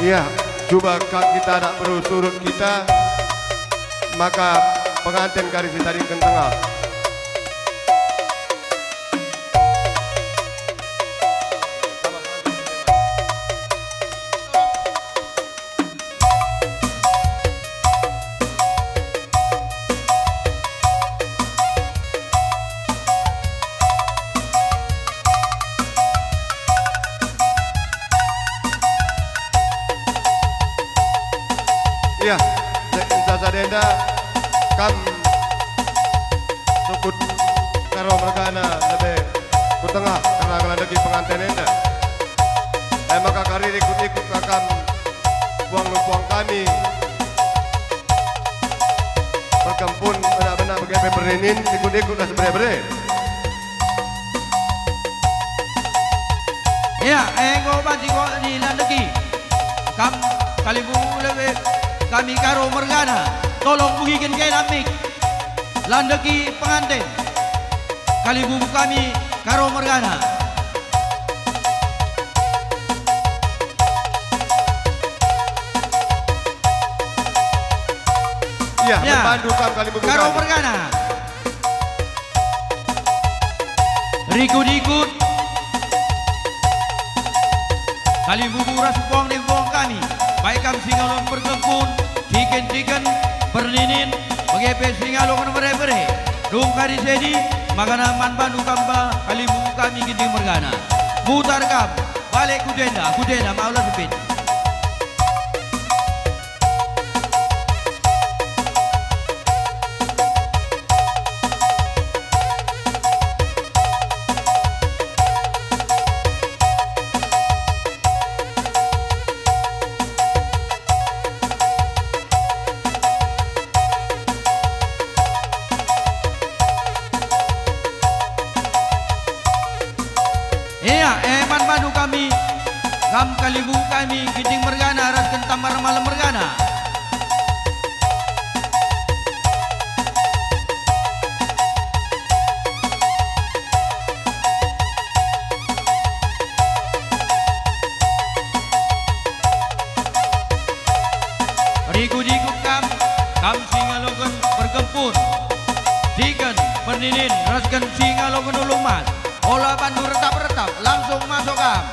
Ya, coba kita tak perlu surut kita, maka pengantin garis ditaringkan tengah. Ya, sadenda kam sukut karo mergana lebih ku tengah karena ngelandaki pengantin enda. Maka kari ikut-ikut kakam buang kami berkempun benar-benar begitu berinin ikut-ikut dan sebre-bre. Ya, ego banti ko di landaki kam kalibu lebih kami karo mergana tolong bugikan kay lamik landaki pengantin kalibu kami karo mergana. Iya, membantu kam kalibu karo mergana rikut-ikut kalibu rasupong di buang kami baik kami singalong berkebun chicken berninin mengepe singalong bere-bere dung kari sedi makana man bandu kamba kalibu kami gini mergana mutar kam balik kudena maulah sepit. Iya, man madu kami, kam kalibu kami, giting mergana, ras kentamar malam mergana. Rikut-ikut kam singalogan bergempur, diken berninin, raskan singalogan ulumat. Olah bandu retap-retap langsung masuk kam.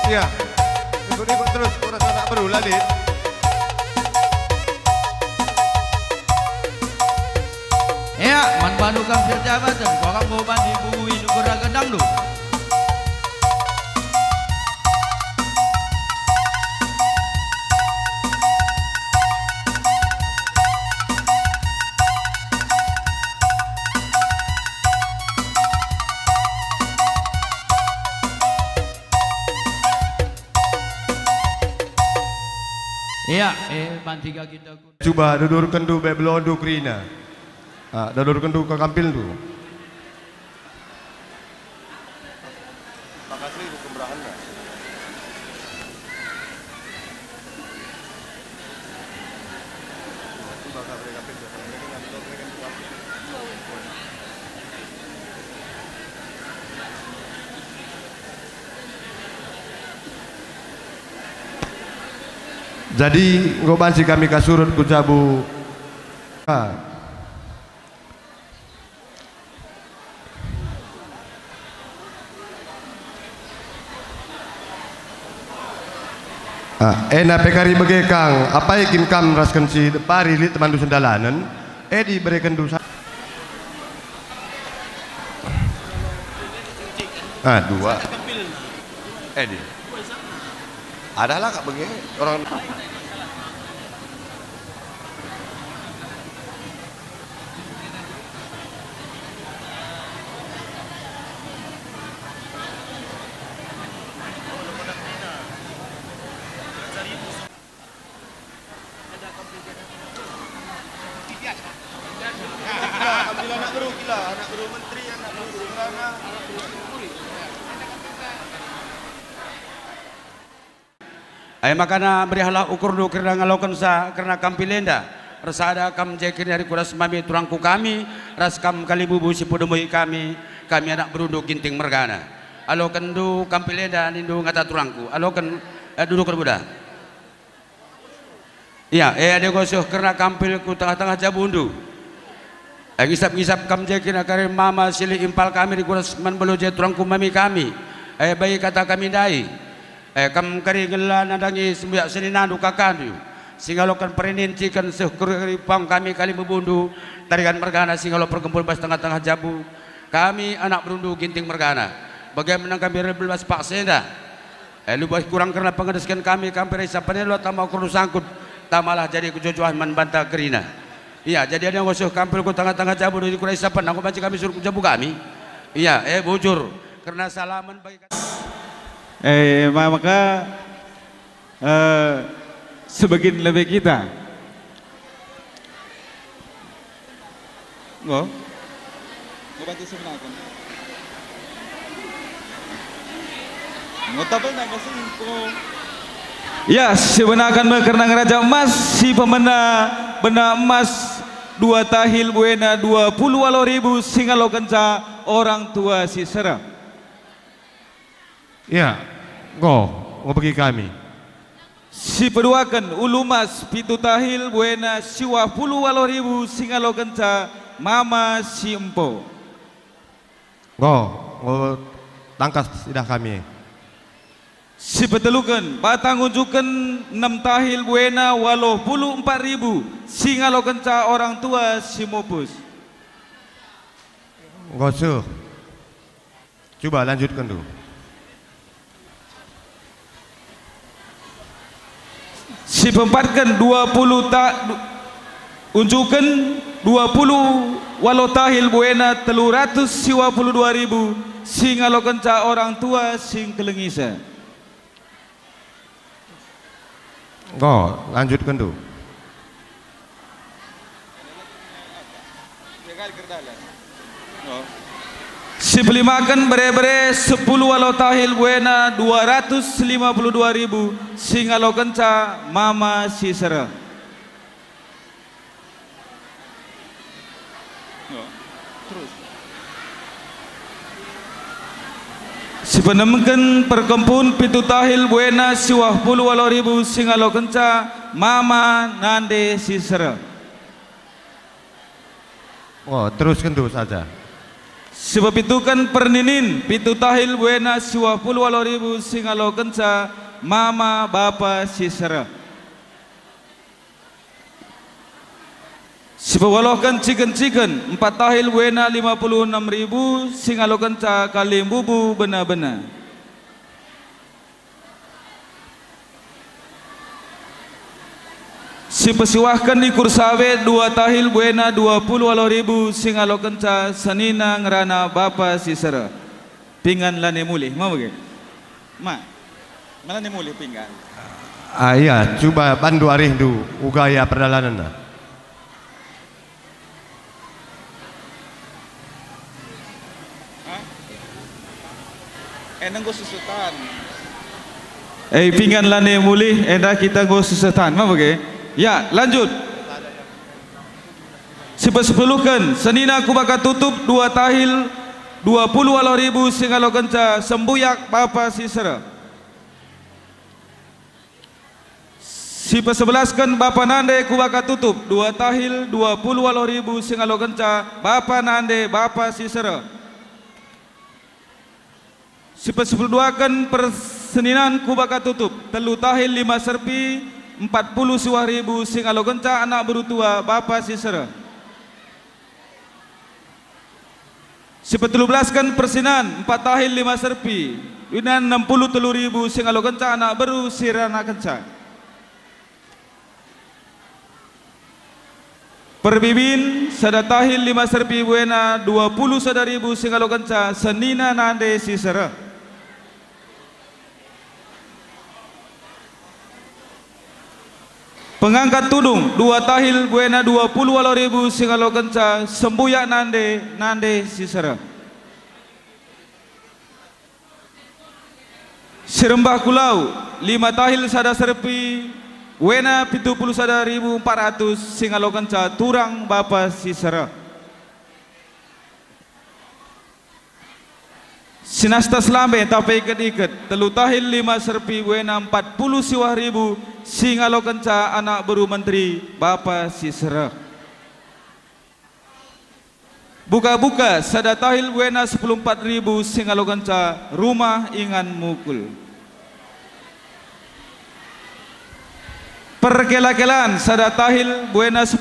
Iya, ikut-ikut terus, kurasa tak perlu ladit. Ya, man bandu kam serjabatan, kokang boban di bui nugura gedang lu. Iya, bantiga kita. Coba dudur kendu bebelondo krina. Dudur kendu ke kampil tu. Makasih bu kemerahannya. Jadi ngoban si kami kasurut ku cabu. Ena pekari begekang apa ikin kam raskan si pari li teman dusun dalanan diberikan dosa. Dua. Di. Adalah kak begini orang. Ay makana berihalah ukur do kerana ngalokan sa kerana kampilenda rasada kam jekin dari kuras mami turangku kami ras kam kalibubu si podomoi kami anak berunduk ginting mergana alokan do kampilenda nindu ngata turangku alokan duduk kerbuda iya ada gosoh kerana kampilku tengah-tengah jabundu ngisap-ngisap kam jekin akare mama sili impal kami di kuras man beloje turangku mami kami bayi kata kami dai kam kari ngela nadangi sembiak seninandu kakandu singalokan perinin cikan sekuri pang kami kali membundu tarikan mergana singalo perkumpul bas tengah-tengah jabu kami anak berundu ginting mergana bagaimana kami rebel pak senda lubah kurang karena pengedeskan kami resapannya lo tambah kurus sangkut tamalah jadi kejojohan membantah kerina iya jadi ada yang ngosoh kampil ku tengah-tengah jabu di kurai sapan aku baca kami suruh jabu kami iya bujur karena salaman bagi maka sebagian lebih kita bantu sebenarnya ya sebenarnya karena ngeraja emas si pemenang benda emas 2 tahil buena 20 ribu singalo kenca orang tua si serap Ya, ngo bagi kami. si peduakan ulumas pitu tahil buena siwa puluh ribu singalo kenca mama si empo Ngo tangkas sidah kami. si petelukan batang unjukan 6 tahil buena 84 ribu singalo kenca orang tua si mopus Ngo suh. Coba lanjutkan dulu. si pempatkan 20 unjukan 20 walau tahil buena 352 ribu singalo kenca orang tua sing kelengisa Ngo lanjutkan dulu. si pelimakan bere-bere 10 walau tahil buena 252 ribu singalo kenca mama si sera si penemukan perkempun pitu tahil buena siwah puluh walau ribu singalo kenca mama nande si sera Oh, teruskan dulu saja. sebab itu kan perninin pitu tahil buena siwah puluh walau ribu singalo kenca mama bapa si sera si pewalokan chicken 4 tahil buena 56 ribu singalo kenca kalim bubu benar-benar si pesiwahkan di kursawe 2 tahil buena 20 ribu singalo kenca sanina ngerana bapa si sera pingan lane mulih mau bagi ma mana ne mulih pinggan Iya, coba bandu arih du ugaya perjalanan. enang go susutan pingan lane mulih enda kita go susutan mau bagi ya lanjut sepuluhkan senina aku bakal tutup 2 tahil 20 ribu singalo kenca sembuyak bapa si sera si pesebelaskan bapa nande aku bakal tutup 2 tahil 20 ribu singalo kenca bapa nande bapa si sera si pesepuluhkan perseninan ku bakal tutup 3 tahil 5 serpi 40 ribu singalo kenca anak berutua bapa si sera si 17 kan persinan 4 tahil 5 serpi Wina 63.000 singalo kenca anak baru sirana kenca. Perbibin sadatahil 5 serpi buena 20 sadaribu singalo kenca senina nande sisera. Pengangkat tudung 2 tahil buena 20 ribu singalo kenca sembuyak nande sisera. Serembah Kulau 5 tahil sada serpi Wena 71.400 singalo kenca turang bapa sisera. Sinasta selambe tapi iket-iket 3 tahil 5 serpi wena 40 siwah ribu singalo kenca anak baru menteri bapa sisera. Buka-buka sada tahil wena 14.000 singalo kenca rumah ingan mukul. Perkela-kelan sada tahil buena 14.000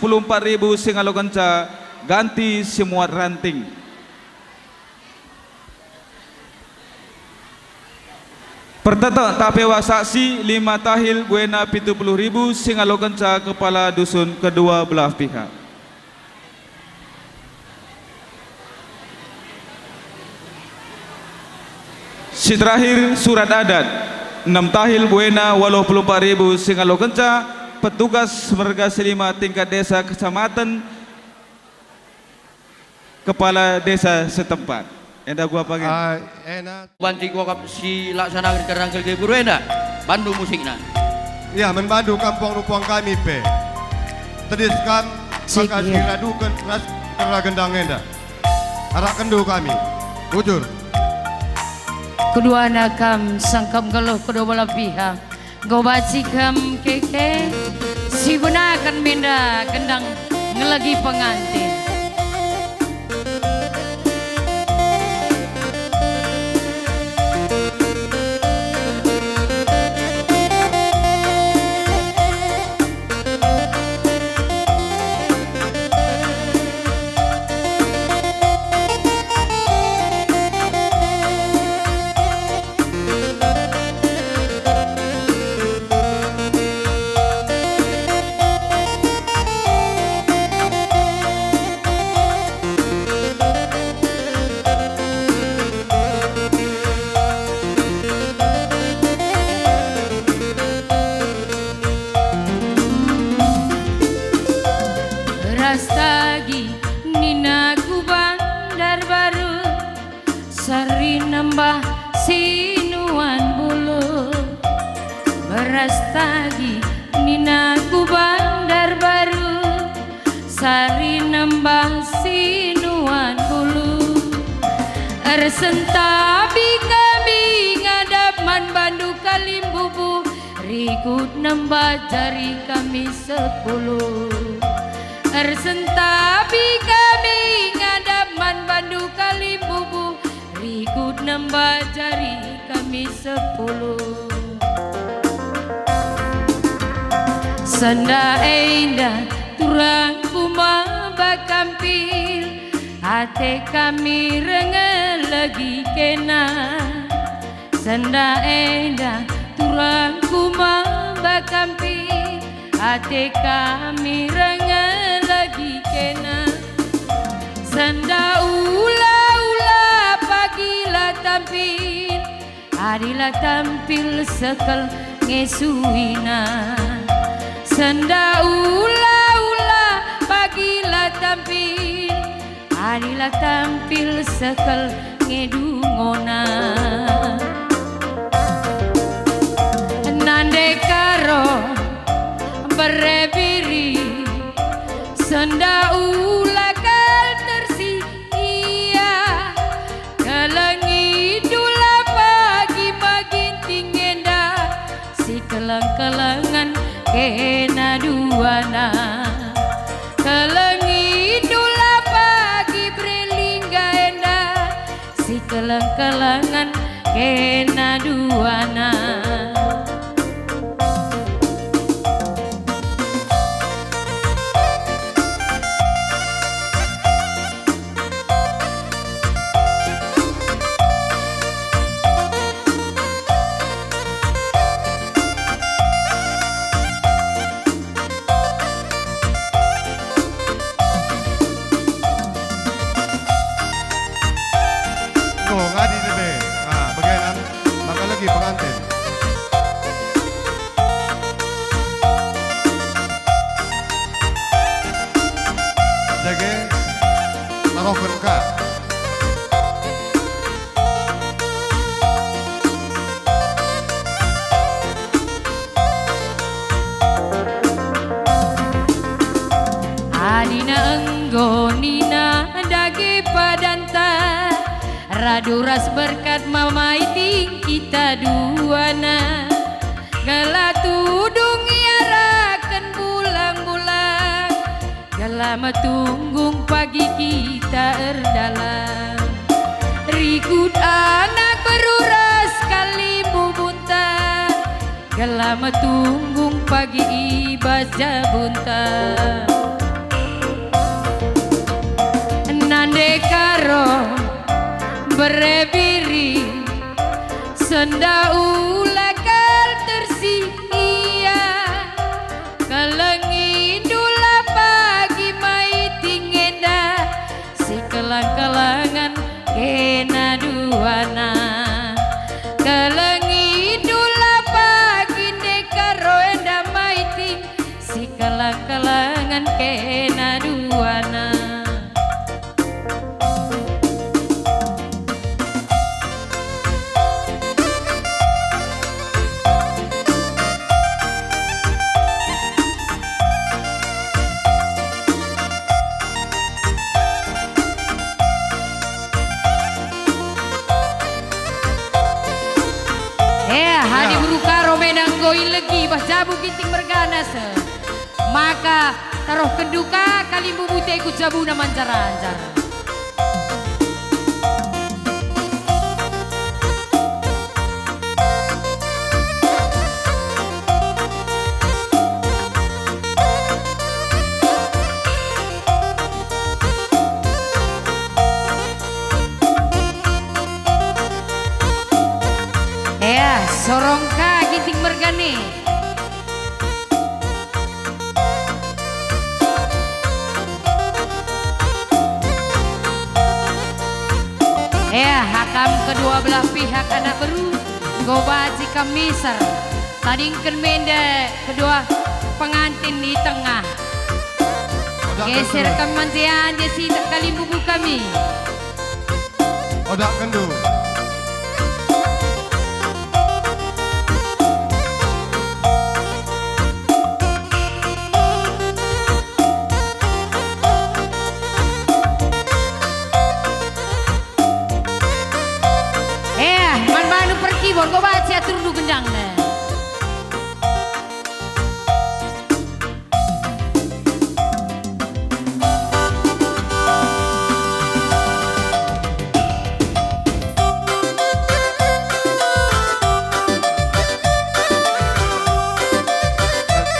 singalo kenca ganti semuat ranting. Pertetak tapewa saksi 5 tahil buena 70.000 singalo kenca kepala dusun kedua belah pihak. Si terakhir surat adat 6 tahil buena 84.000 singalo kenca petugas merga selima tingkat desa kecamatan kepala desa setempat. Enda gua panggil. Enak. Banti gua kap si laksanakan kerangkel ke guru enda. Bandung musikna. Ya, membantu kampung rupuang kami pe. Tediskan makasih radukan ras gendang enda. Arak kendu kami. Bujur. Kedua nakam sangkam geluh kedua belah pihak. Gobaci kam keke si gunakan benda gendang ngelagi pengantin. Rastagi ninaku bandar baru sari nambah sinuan bulu. Berastagi ninaku bandar baru sari nambah sinuan bulu. Ersentabi kami ngadap man bandu kalimbubu rikut nambah jari kami 10. Ersentabi kami ngadap man bandu kalimbubu rikut nambah jari kami 10. Sanda enda turang kumah bakampil hati kami rengel lagi kena. Sanda enda turang kumah bakampil hati kami rengel lagi kena. Sanda ula pagilah tampil adilah tampil sekal ngesuina. Sanda ula pagilah tampil adilah tampil sekal ngedungona. Nande karo berebiri senda ula kal tersia kelengi dula pagi maginting enda si kelang-kelangan kena duana. Kelengi dula pagi berlingga enda si kelang-kelangan kena duana. tarohkan ka. Adina enggonina dage padanta raduras berkat mamaiting kita duana gala tudung iarakan bulang-bulang gala matunggung pagi kita erdalang rikut anak beruras kali bubunta gala matunggung pagi ibas jabunta nande karo berebiri senda ulakal tersia kalengin dula pagi mai tingenda si kelang-kelangan kena duana kalengin dula pagi dekaro enda mai ting si kelang-kelangan kena duana. Hadi buru karo menang goin legi bah jabu ginting merganas maka taruh kenduka kali bubute ikut jabu na mancara-ancara. Sorongka ginting mergane hakam kedua belah pihak anak beru gobaji kamiser tadingkan mende kedua pengantin di tengah geser kemantian jesi kali buku kami Odak kendu. keyboard kau baca turun gendang deh.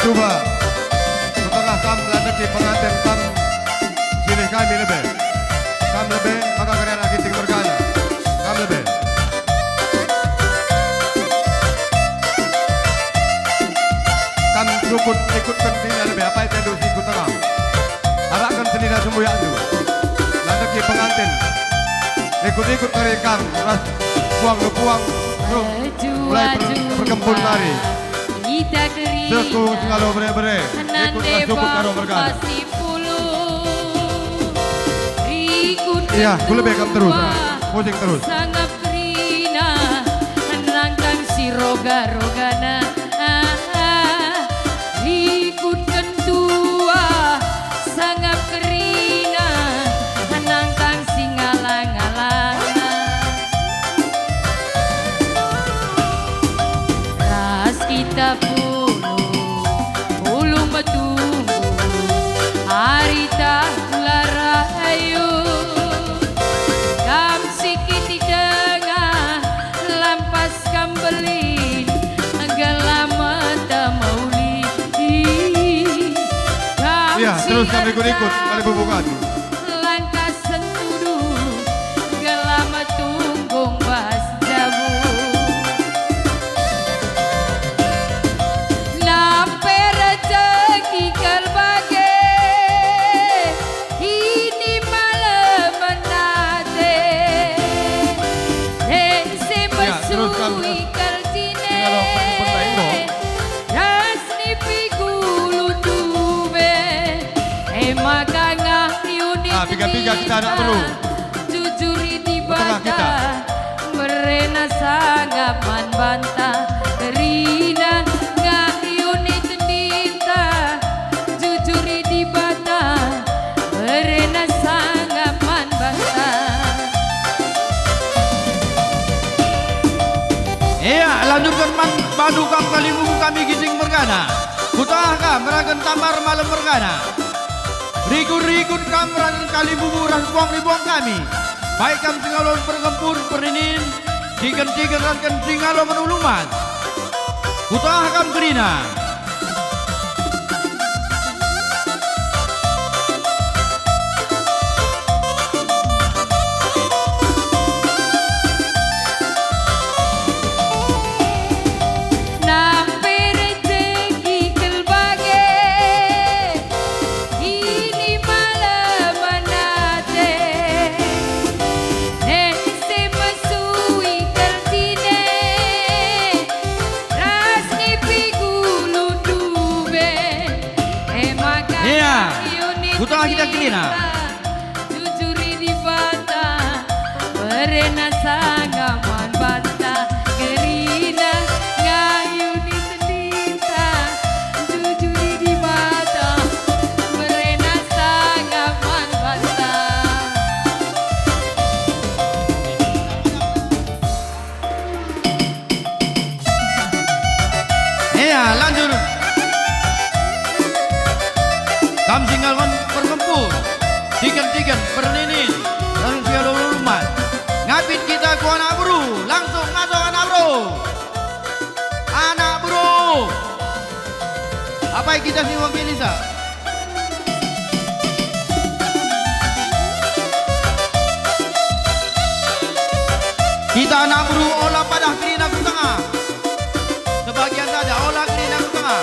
Coba setengah kam ladeki pengantin kam sini kami lebih kam lebih maka kalian lagi tinggal bergana kam lebih kam cukup ikutkan tina lebih apa itu dosi ikut tengah arahkan senina semua itu ladeki pengantin ikut-ikut kari kam ras puang mulai berkempun mari kita kering sekung segala bere-bere ikutlah cukup karo bergana. Iya, gue lebih terus, posing terus. Sangat rina, nangkang si roga-rogana, ikutkan tua, sangat rina, nangkang si ngalang-ngalana. Ras kita puluh matunggu, hari tak larayu. Iya, terus kami ikut-ikut kali bubukan. Langkah sentudu gelama tunggung bas jabu. Nampe rezeki kerbage ini malam menate. Desi bersui kerjine. Rasni pigulu dube. Maka ngayun tiga kita anak bro. Jujuri di Tengah kita. bata merena sangat man banta Rina ngayuni tendita Jujuri di bata merena sangat man banta. Iya, lanjutkan Badukam Kalimubu kami gising bergana. Kutahka meragan tamar malam bergana. Rikut-rikut kam meragan Kalimubu rasbuang ribuang kami. Baik kam singalon pergempur perinin. Ciken-ciken rakan singalon menuluman. Kutahkam kerina. Kutah kita kerina. Jujuri di bata merena sangat man banta kerina ngayuni tendita. Jujuri di bata merena sangat man banta. Iya, lanjut. Kam singalon pergempur. Ciken-ciken perninin. Lalu singalon lumat. Ngapit kita ku anak bro. Langsung masuk anak bro. Anak bro. Apa yang kita siwang Elisa? Kita anak bro olah pada kerina ku tengah. Sebagian saja olah kerina ku tengah.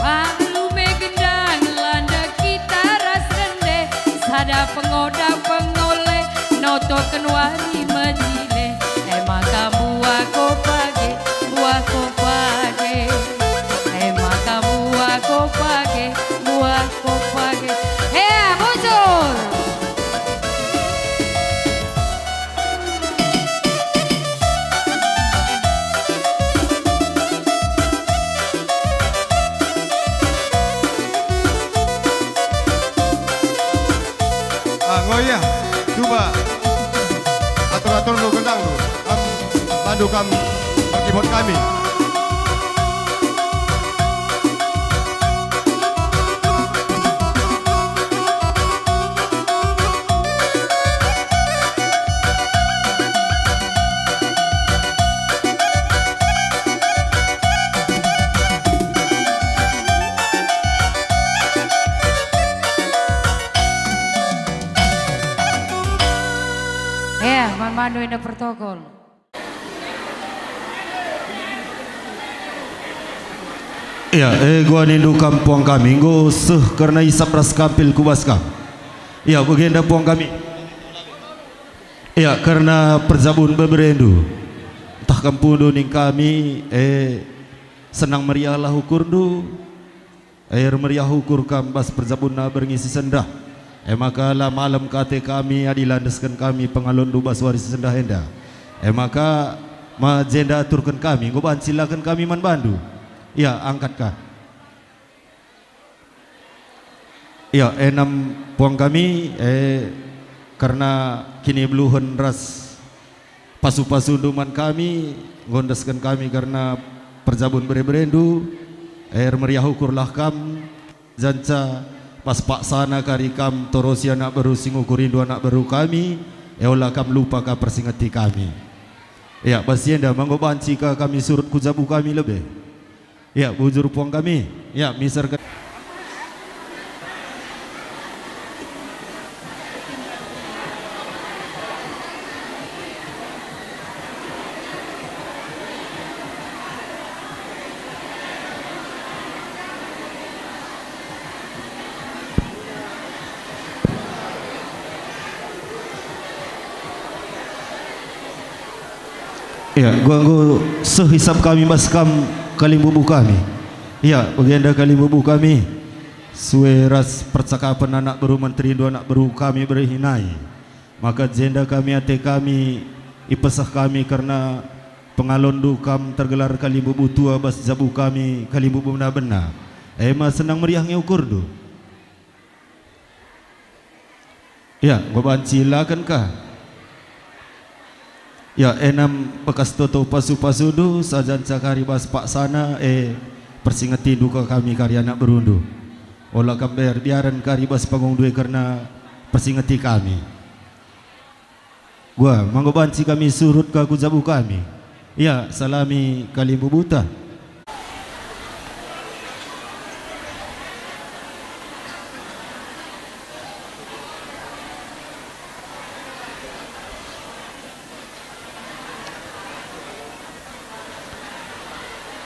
Panglume gendang landa kita ras rende sada pengoda pengoleh noto kenwari menjile maka buah kopage maka buah kopage bocor. Ngoya, coba atur-atur lu gendang lu. Badukam keyboard kami. Mandu ini protokol. Ya, gua nindu kampung kami, go seh karena isap ras kapil kubaska. Ya, bagenda puang kami. Ya, karena perzabun beberendu. Tah kampung ning kami, senang meriah lah hukur du. Air meriah hukur kambas perzabun na berngisi sendah. Maka lah malam kate kami adilandeskan kami pengalon dubas waris sendah henda. Maka majenda aturkan kami, go silakan kami man bandu. Ya, angkatkah. Ya, enam puang kami karena kini beluhun ras pasu-pasu duman kami ngondaskan kami karena perzabun berendu air meriah ukurlah kam zanca pas pak sana kari kam torosi anak baru singukurindu anak baru kami eolah kam lupa ka persingati kami. Ya, basienda manggo banci ka kami surut kujabu kami lebih. Ya, bujur puang kami. Ya, misalkan Ya, gua sehisap kami baskam kalimbubu kami. Ya, bagenda kalimbubu kami. Sueras percakapan anak baru menteri dua anak baru kami berhinai. Maka jenda kami ate kami ipesah kami karena pengalondu kam tergelar kalimbubu tua bas jabu kami kalimbubu benar-benar. Ema senang meriah ngeukur du. Ya, gua silakan kah? Ya, enam bekas toto pasu-pasu du sajan cakari bas pak sana persingati duka kami karya anak berundu. Olah kamber biaran kari bas panggung dua karena persingati kami. Gua manggobanci kami surut ke kujabu kami. Ya, salami kalimbu buta.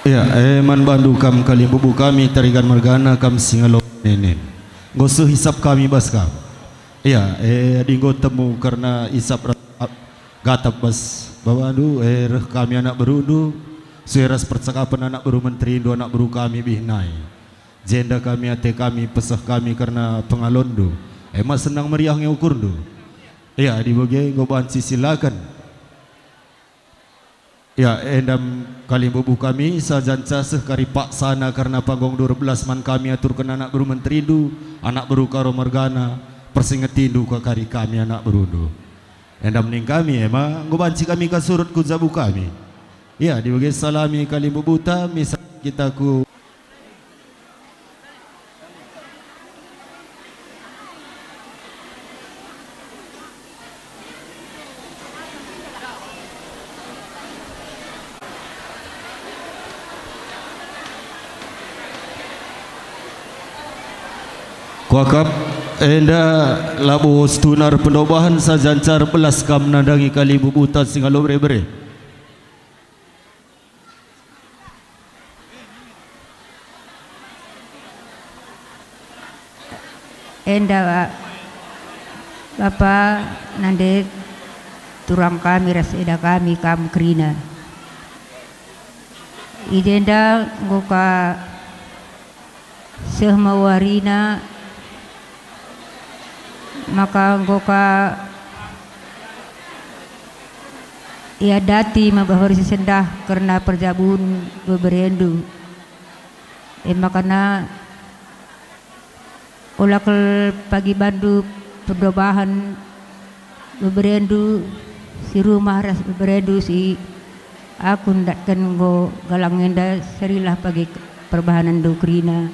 Ya, man bandu kam kalimbubu kami tarigan margana kam singalo nenen. Gosu hisap kami bas kam. Ya, dinggo temu karena isap gatap bas bawandu reh kami anak berundu. Sueras percakapan anak baru menteri dua anak baru kami bihnai. Jenda kami ate kami pesah kami karena pengalondu. Mas senang meriah ngeukurdu. Ya, dibagi ngobanci silakan. Ya, endam kalimbubu kami sajanca sekari pak sana karena panggung 12 man kami atur kena anak baru menteridu, anak baru karo margana, persingetindu ke kari kami anak berudu. Endam ning kami emang ngobanci kami kasurut ku zabu kami. Ya, dibagi salami kalimbubu ta misal kita ku Wakap enda labu stunar pendobahan sajancar belas kam nandangi kali bubutan singalo bere-bere. Enda Bapa nande turang kami ras eda kami kam krina. Idenda ngoka sehmawarina maka ngoka ia dati mabahori sendah karena perjabun beberendu makana olakal pagi bandu perdobahan beberendu si rumah ras beberendu si aku ndatkan go galangenda serilah pagi perbahanan dukrina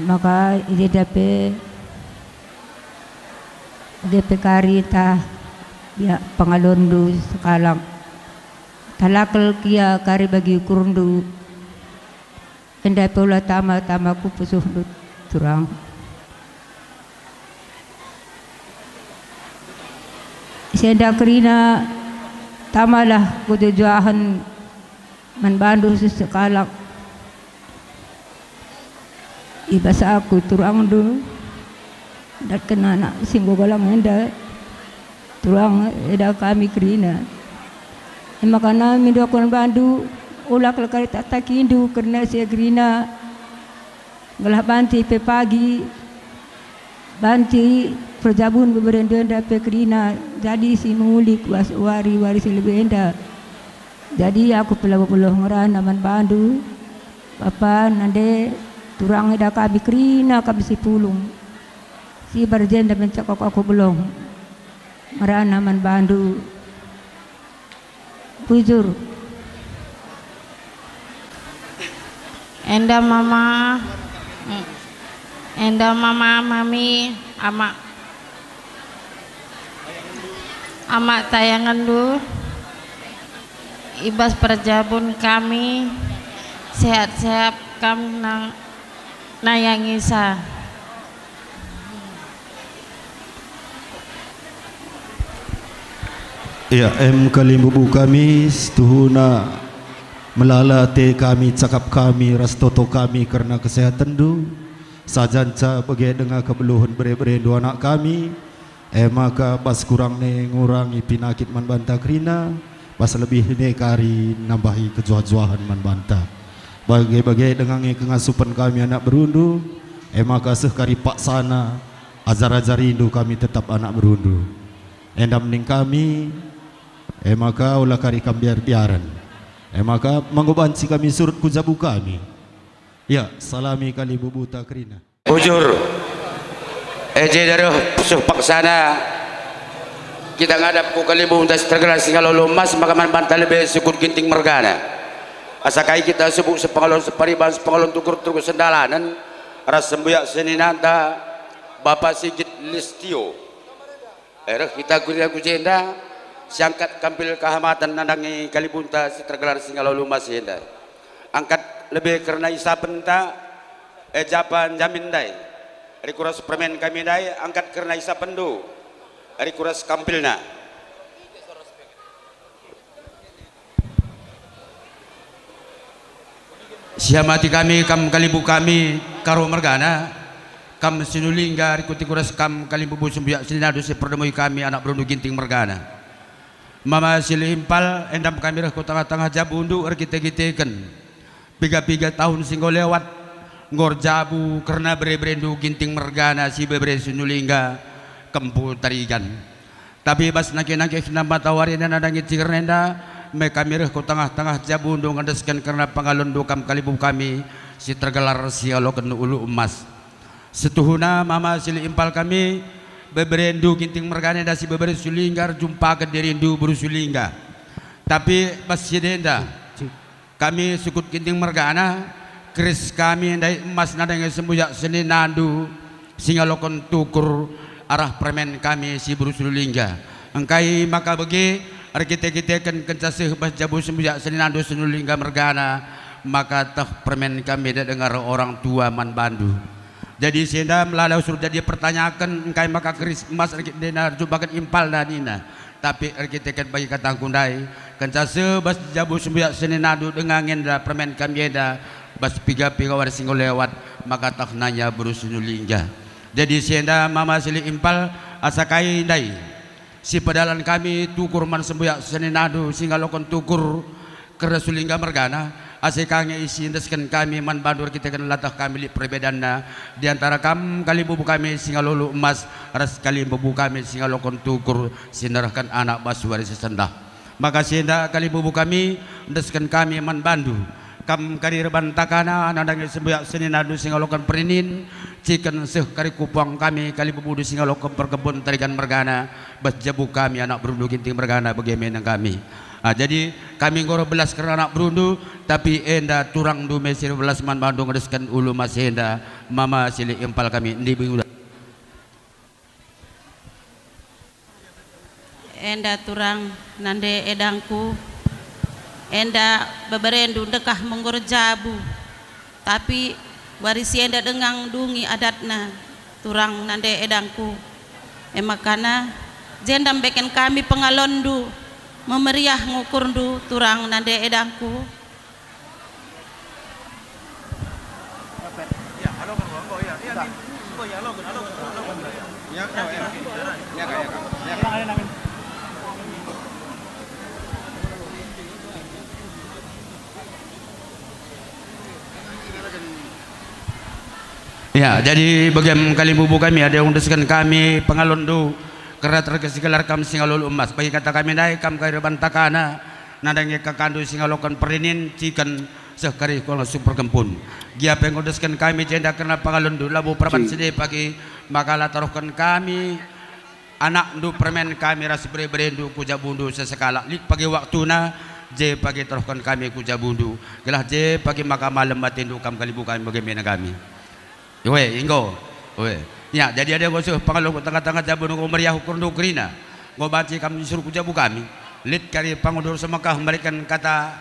maka ide dape DP ta ya pangalondu sekalang talakal kia kari bagi kurundu endai pula tama ku pusuh turang senda kerina tamalah kutujuahan manbandu sekalang ibasa aku turang du dat kena nak singgo galang enda turang eda kami kerina makana mindo kon bandu ulak lekari tak takindu karena saya kerina galah banti pe pagi banti perjabun beberenda enda pe kerina jadi si mengulik wari si lebih enda jadi aku puluh ngoran naman bandu Bapa nande turang eda kami kerina kami si pulung si barjenda mencakok aku belum merana man bandu bujur enda mama mami ama tayangan du ibas perjabun kami sehat-sehat kami nayangisa ya kalimbubu kami tuhuna melalate kami cakap kami ras toto kami karena kesehatan du sajanca bagi dengan kebeluhan bere-bere dua anak kami maka bas kurang ne ngurangi penyakit man banta krina, bas lebih ne kari nambahi kejuah-juahan man banta. Bagai-bagai dengan kengasupan kami anak berundu, maka sekari paksana azar-azar rindu kami tetap anak berundu. Endam ning kami, maka ulah kari kambiar-biaran. Maka manggobanci kami surut kujabu kami. Ya, salami kali bubuta krina. Ujur eje dari suh paksana kita ngadap ku kali buntas tergelar singgalo lumas maka man banta lebih sukut ginting mergana asakai kita sebut sepengalon separiban sepengalon tukur tukur sendalanan ras sembuyak seninanta Bapak Sigit Listio kita kuliah kujenda siangkat kampil kehamatan nandangi kali buntas tergelar singgalo lumas henda angkat lebih karena isapenta japan jamin dai hari kuras permen kami dai angkat karena isa pendu hari kuras kampilna siamati kami kam kalibu kami karo mergana kam sinulingga ikuti kuras kam kalibu sumbiak sinadu si perdemui kami anak berundu ginting mergana mama silimpal endam kami reh ku tengah-tengah jabundu kita-giteken 3 tahun singgo lewat ngor jabu karena berendu ginting mergana si bebre sunulingga kempu tarigan tapi bas naki-naki nama tawari dan ada ngicir nenda mereka mireh ku tengah-tengah jabu undung ngedeskan karena pangalundu kam kalibu kami si tergelar si alokan ulu emas setuhuna mama sili impal kami beberendu ginting mergana dan si bebre sulinggar jumpa ke derindu buru sulingga tapi bas si denda kami sukut ginting mergana Kris kami dari emas nadang sembuyak seni nandu singa lokon tukur arah permen kami si berusulingga engkai maka bagi kita kan kencasih bas jabu sembuyak seni nandu senulingga mergana maka tah permen kami dah dengar orang tua man bandu jadi senda melalau suruh jadi pertanyakan engkai maka kris emas denar jubakan impal danina tapi kita kan bagi kata kundai kencasih bas jabu sembuyak seni nandu dengan ngenda permen kami dah bas piga-piga war singgol lewat maka tak nanya berusunulingga jadi sienda mama sili impal asakai dai si pedalan kami tukur man sembuyak seninadu singga lokon tukur keresulingga mergana asikangnya isi indeskan kami man bandur kita kan latah kami li perbedaanna diantara kam kali bubu kami singga lulu emas ras kali bubu kami singga lokon tukur sindarahkan anak basuari sesendah maka sienda kali bubu kami indeskan kami man bandu kam kari reban takana nandangi sembuyak seninadu singa lokan perinin ciken seh kari kupang kami kali bebudu singa lokan perkebun tarikan mergana bas jabu kami anak berundu ginting mergana bagaimana kami jadi kami ngoro belas karena anak berundu tapi enda turang du mesir belas man bandung ngedeskan ulu mas enda mama sili impal kami ndi binguda enda turang nande edangku enda beberendu dekah menggor jabu tapi warisi enda dengang dungi adatna turang nande edangku emakana jendam beken kami pengalondu memeriah ngukurdu turang nande edangku ya jadi bagian kali bubu kami ada yang deskan kami pengalondu karena terkesigelar kam singalul emas bagi kata kami naik kam kari bantakana nadangi kakandu singalokan perinin cikan sekari kalau super kempun dia pengodeskan kami jenda karena pengalondu labu perban sedih pagi makalah taruhkan kami anak ndu permen kami ras berendu kujabundu sesekala lik pagi waktuna je pagi taruhkan kami kujabundu gelah je pagi maka malam batindu kam kalibu kami bagaimana kami Iwe, inggo, iwe. Ya, jadi ada gosuh pangalung tengah-tengah jabu nunggu meriah ukur nukrina. Ngobaci kami suruh kujabu kami. Lid kari pangudur semakah memberikan kata,